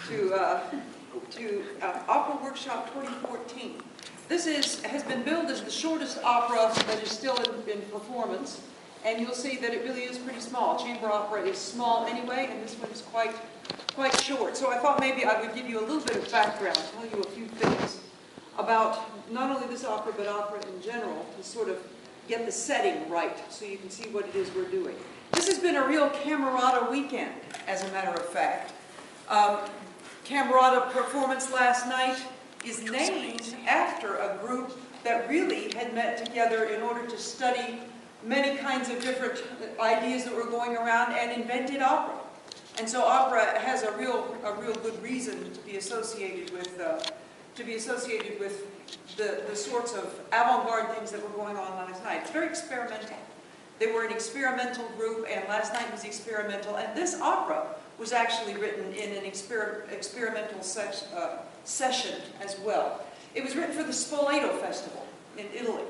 to Opera Workshop 2014. This has been billed as the shortest opera that is still in performance, and you'll see that it really is pretty small. Chamber opera is small anyway, and this one is quite short. So I thought maybe I would give you a little bit of background, tell you a few things about not only this opera, but opera in general, to sort of get the setting right so you can see what it is we're doing. This has been a real Camerata weekend, as a matter of fact. Camerata performance last night is named after a group that really had met together in order to study many kinds of different ideas that were going around and invented opera. And so opera has a real good reason to be associated with the sorts of avant-garde things that were going on last night. It's very experimental. They were an experimental group, and last night was experimental, and this opera was actually written in an experimental session as well. It was written for the Spoleto Festival in Italy.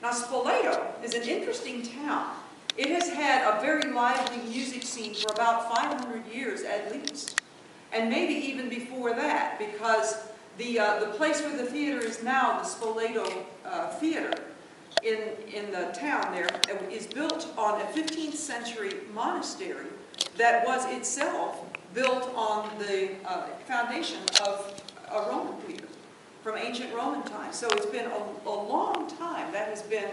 Now, Spoleto is an interesting town. It has had a very lively music scene for about 500 years at least, and maybe even before that, because the place where the theater is now, the Spoleto Theater, in the town there, is built on a 15th century monastery that was itself built on the foundation of a Roman theater from ancient Roman times. So it's been a long time. That has been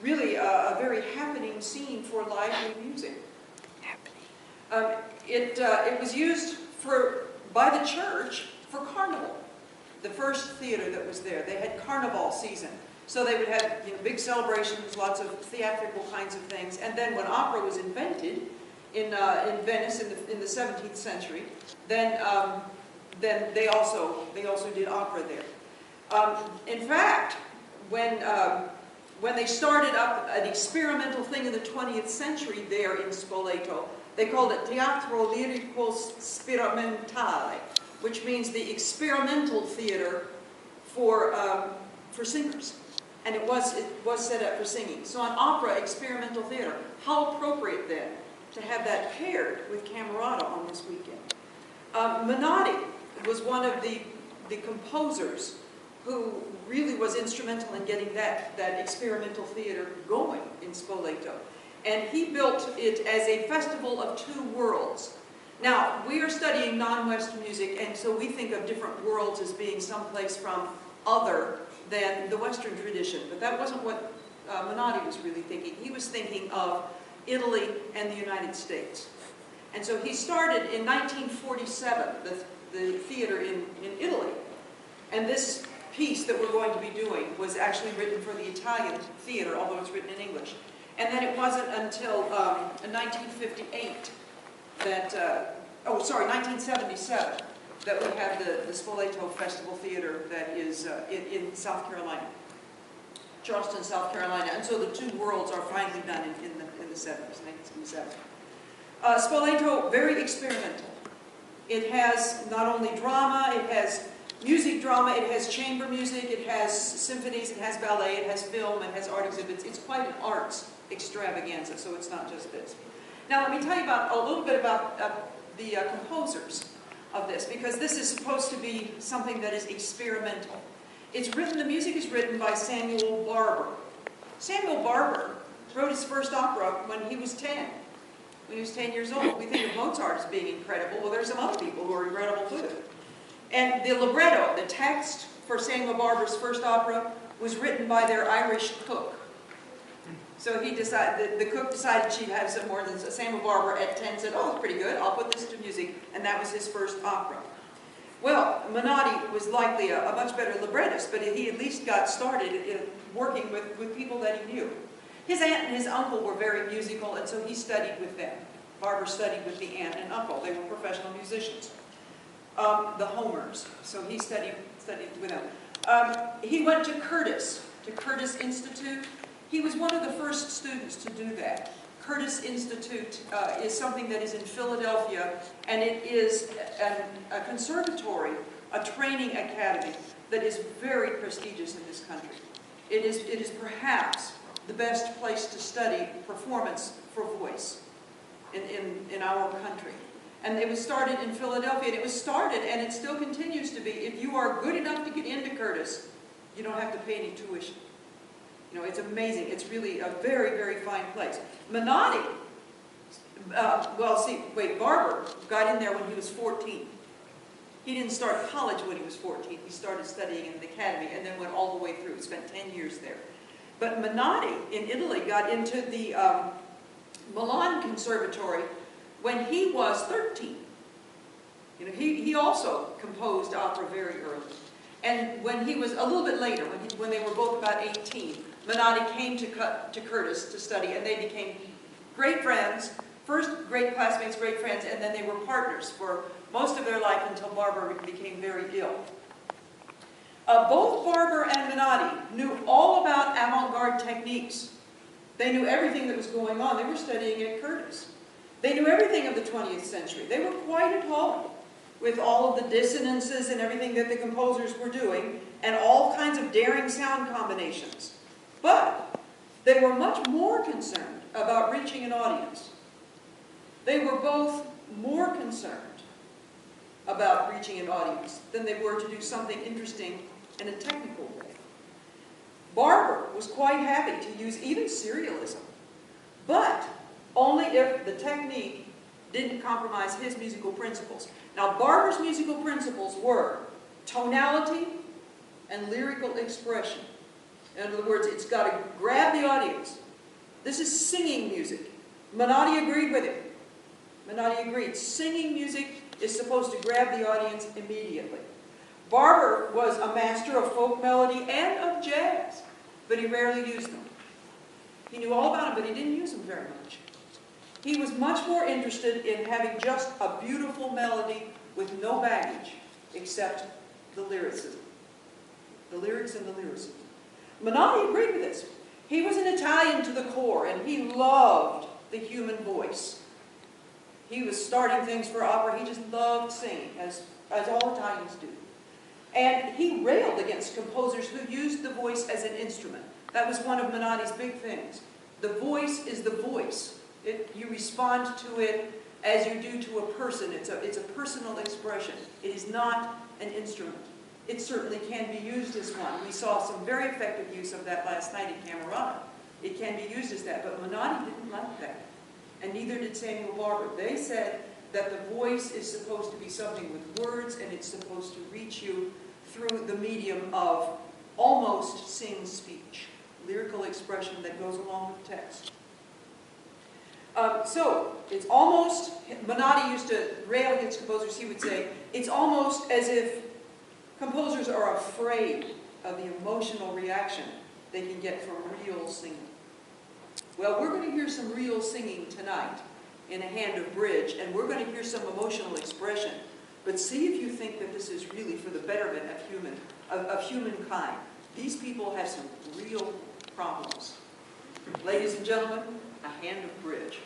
really a very happening scene for lively music. It was used by the church for carnival. The first theater that was there, they had carnival season. So they would have big celebrations, lots of theatrical kinds of things. And then when opera was invented in Venice in the 17th century, then they also did opera there. In fact, when they started up an experimental thing in the 20th century there in Spoleto, they called it Teatro Lirico Sperimentale, which means the experimental theater for singers. And it was set up for singing. So an opera experimental theater, how appropriate then to have that paired with Camerata on this weekend. Menotti was one of the composers who really was instrumental in getting that experimental theater going in Spoleto. And he built it as a festival of two worlds. Now, we are studying non-Western music, and so we think of different worlds as being someplace from other than the Western tradition. But that wasn't what Menotti was really thinking. He was thinking of Italy and the United States. And so he started in 1947, the theater in Italy. And this piece that we're going to be doing was actually written for the Italian theater, although it's written in English. And then it wasn't until 1958 that, 1977, that we have the Spoleto Festival Theater that is in South Carolina, Charleston, South Carolina. And so the two worlds are finally done in the 70s, 1977. Spoleto, very experimental. It has not only drama, it has music drama, it has chamber music, it has symphonies, it has ballet, it has film, it has art exhibits. It's quite an arts extravaganza, so it's not just this. Now let me tell you a little bit about the composers of this, because this is supposed to be something that is experimental. The music is written by Samuel Barber. Samuel Barber wrote his first opera when he was 10. When he was 10 years old. We think of Mozart as being incredible. Well, there's some other people who are incredible too. And the libretto, the text for Samuel Barber's first opera, was written by their Irish cook. So the cook decided she'd have some more than Samuel Barber at 10 said, oh, it's pretty good, I'll put this to music, and that was his first opera. Well, Menotti was likely a much better librettist, but he at least got started working with people that he knew. His aunt and his uncle were very musical, and so he studied with them. Barber studied with the aunt and uncle. They were professional musicians. The Homers, so he studied with them. He went to Curtis Institute. He was one of the first students to do that. Curtis Institute is something that is in Philadelphia, and it is a conservatory, a training academy that is very prestigious in this country. It is perhaps the best place to study performance for voice in our country. And it was started in Philadelphia, and it was started, and it still continues to be. If you are good enough to get into Curtis, you don't have to pay any tuition. You know, it's amazing. It's really a very, very fine place. Menotti, Barber got in there when he was 14. He didn't start college when he was 14. He started studying in the academy and then went all the way through. He spent 10 years there. But Menotti in Italy got into the Milan Conservatory when he was 13. You know, he also composed opera very early. And when he was a little bit later, when they were both about 18, Menotti came to Curtis to study, and they became great friends. First, great classmates, great friends, and then they were partners for most of their life until Barber became very ill. Both Barber and Menotti knew all about avant-garde techniques. They knew everything that was going on. They were studying at Curtis. They knew everything of the 20th century. They were quite at home with all of the dissonances and everything that the composers were doing, and all kinds of daring sound combinations. But they were much more concerned about reaching an audience. They were both more concerned about reaching an audience than they were to do something interesting in a technical way. Barber was quite happy to use even serialism, but only if the technique didn't compromise his musical principles. Now, Barber's musical principles were tonality and lyrical expression. In other words, it's got to grab the audience. This is singing music. Menotti agreed with him. Menotti agreed. Singing music is supposed to grab the audience immediately. Barber was a master of folk melody and of jazz, but he rarely used them. He knew all about them, but he didn't use them very much. He was much more interested in having just a beautiful melody with no baggage, except the lyricism. The lyrics and the lyricism. Menotti agreed with this. He was an Italian to the core, and he loved the human voice. He was starting things for opera. He just loved singing, as all Italians do. And he railed against composers who used the voice as an instrument. That was one of Menotti's big things. The voice is the voice. You respond to it as you do to a person. It's a personal expression. It is not an instrument. It certainly can be used as one. We saw some very effective use of that last night in Camerata. It can be used as that, but Menotti didn't like that. And neither did Samuel Barber. They said that the voice is supposed to be something with words, and it's supposed to reach you through the medium of almost sing speech, lyrical expression that goes along with text. So, it's almost, Menotti used to rail against composers. He would say, it's almost as if composers are afraid of the emotional reaction they can get from real singing. Well, we're going to hear some real singing tonight in A Hand of Bridge, and we're going to hear some emotional expression. But see if you think that this is really for the betterment of humankind. These people have some real problems. Ladies and gentlemen, A Hand of Bridge.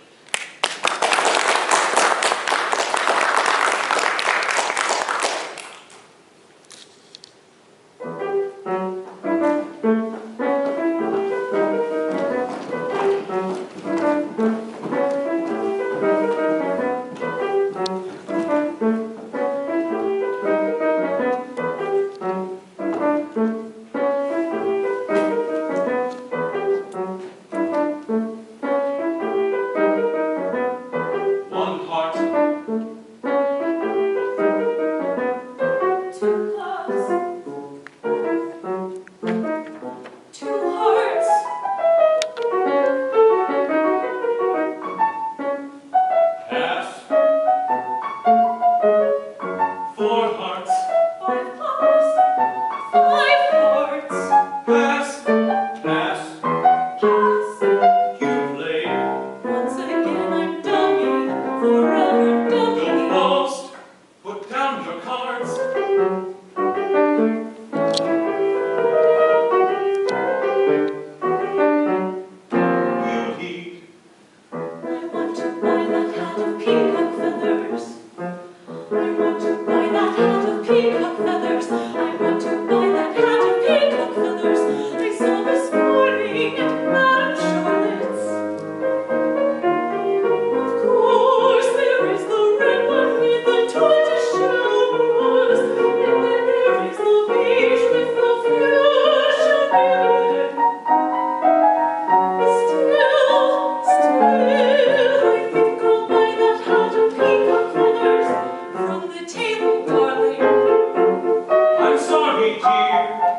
Of course, there is the red one. table, darling. I'm sorry, dear.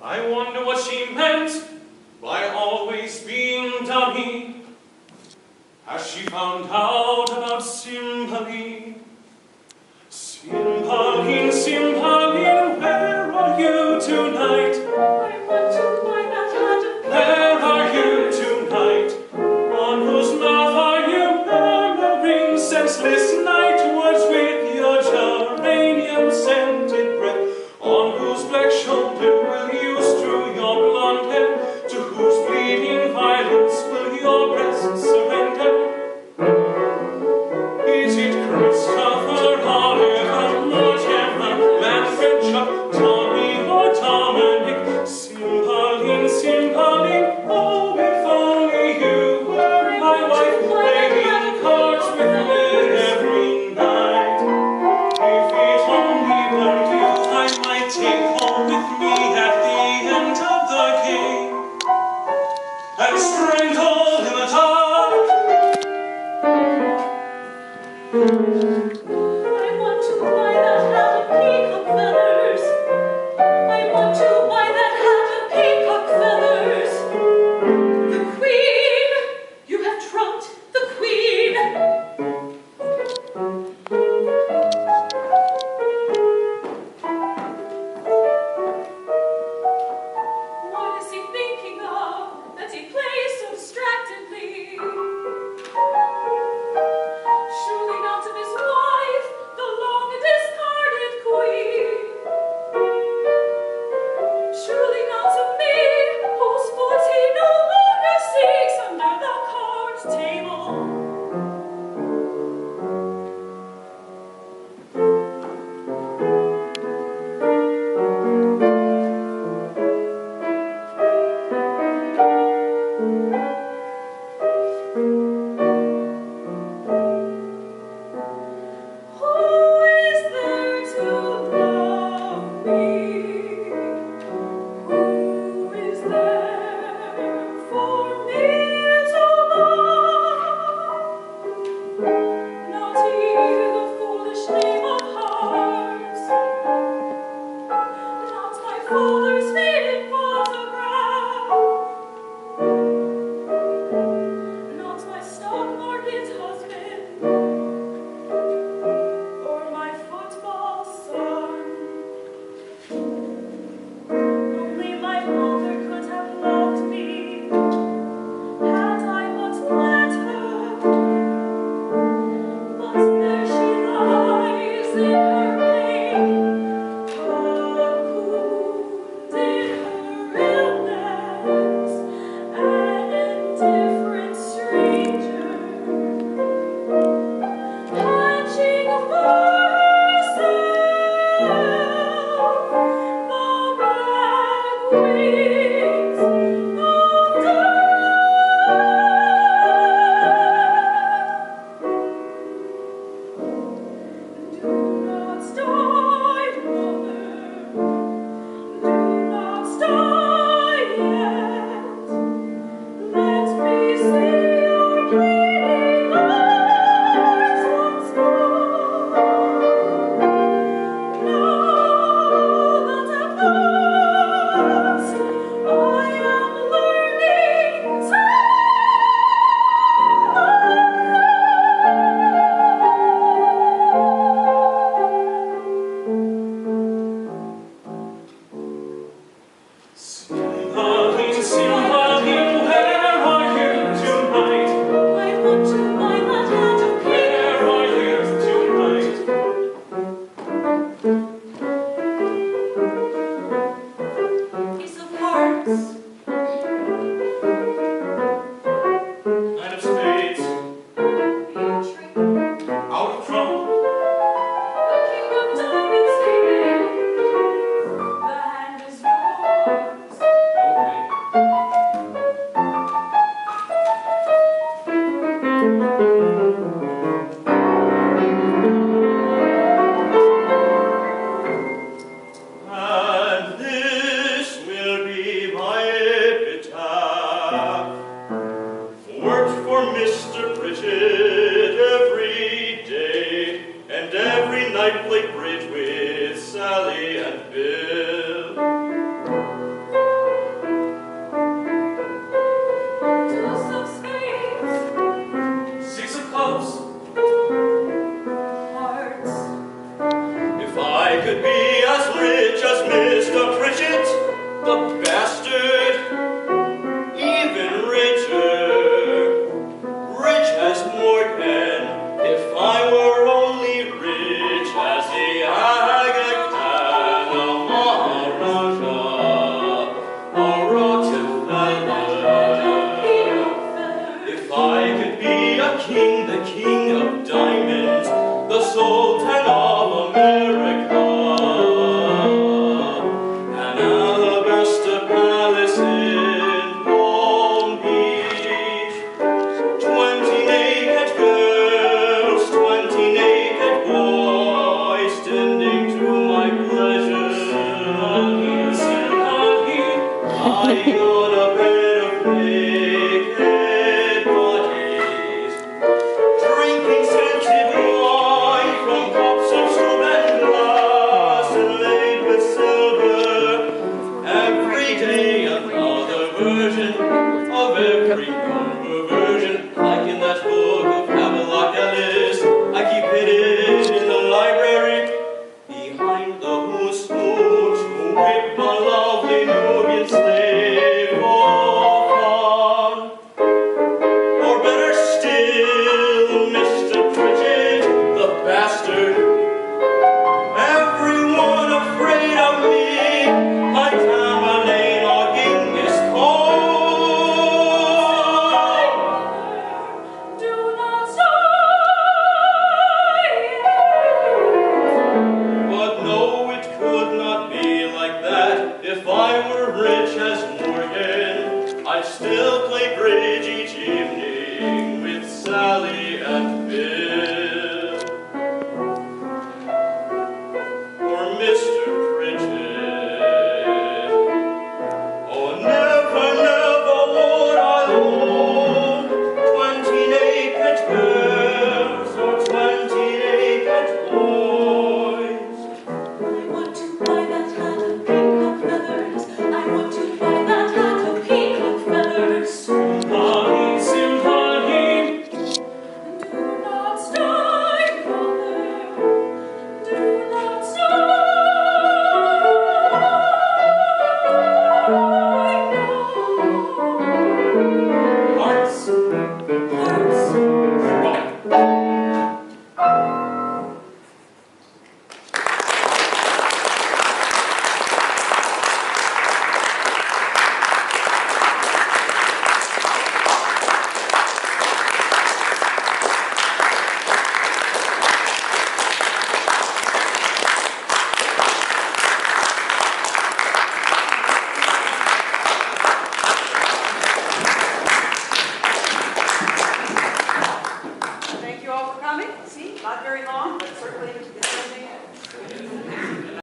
I wonder what she meant by always being dummy. Has she found out about Cymbeline? Cymbeline, Cymbeline, where are you tonight? I want to buy that hat of Where are you tonight? On whose mouth are you murmuring senseless night words with your geranium-scented breath? On whose black shoulder will you strew your blonde hair? To whose bleeding violence will your breast surrender? Is it Christopher, Oliver, Mortimer, Manfred, Chuck, Tommy, or Dominic? Cymbeline, Cymbeline, oh, if only you were my wife, playing cards with me every night. If it only were you, I might take home with me at the end of the game and strangle in the dark. I want to buy that hat of peacock feathers. I want to buy that hat of peacock feathers. The Queen! You have trumped the Queen! What is he thinking of that he plays so distractedly? Surely not of his wife, the long discarded queen. Surely not of me, whose foot he no longer seeks under the card table. Who is there to love me? Who is there for me to love? Not he, the foolish name of hearts, not my father's faded photograph, not my stock market husband, or my football son. Only my mother could have loved me, had I but let her. But there she lies in her pain, cocooned in her illness, an indifferent stranger, hatching for herself the black wings of death. Do not die, mother, do not die yet. Let me see your bleeding eyes once more. Now that at last I am learning to Cymbeline, Cymbeline, where are you tonight? I want to buy that hat of Where are you tonight? Ace of hearts. Knight of spades, Intrigue. out of trouble. The king of diamonds came in. The hand is yours. Okay. And this will lying on a bed of naked bodies, drinking scented wine from cups of stone and glass inlaid with silver. Every day another version of every number version, like in that book of Havelock Ellis. I keep hidden in the library behind the who's who to whip a lovely Nubian slave for fun. Or better still, Mr. Pritchett, the bastard. Everyone afraid of me, like Tamerlane or Genghis Khan. Do not sigh. But no, it could not be like that. If I were rich as Morgan, I'd still play bridge each